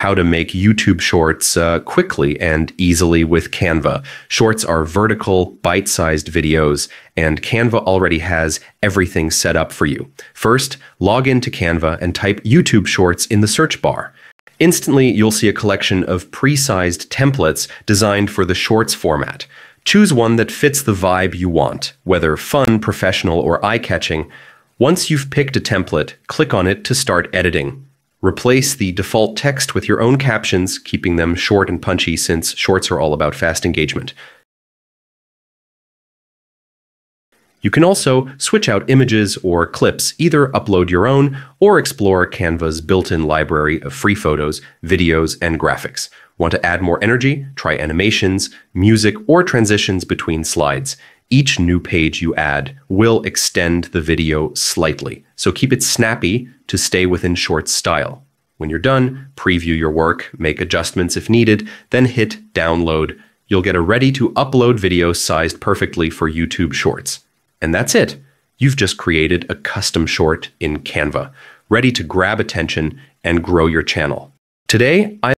How to make YouTube Shorts quickly and easily with Canva. Shorts are vertical, bite-sized videos, and Canva already has everything set up for you. First, log into Canva and type YouTube Shorts in the search bar. Instantly, you'll see a collection of pre-sized templates designed for the Shorts format. Choose one that fits the vibe you want, whether fun, professional, or eye-catching. Once you've picked a template, click on it to start editing. Replace the default text with your own captions, keeping them short and punchy since Shorts are all about fast engagement. You can also switch out images or clips, either upload your own or explore Canva's built-in library of free photos, videos, and graphics. Want to add more energy? Try animations, music, or transitions between slides. Each new page you add will extend the video slightly, so keep it snappy to stay within Shorts style. When you're done, preview your work, make adjustments if needed, then hit download. You'll get a ready-to-upload video sized perfectly for YouTube Shorts. And that's it. You've just created a custom short in Canva, ready to grab attention and grow your channel. Today,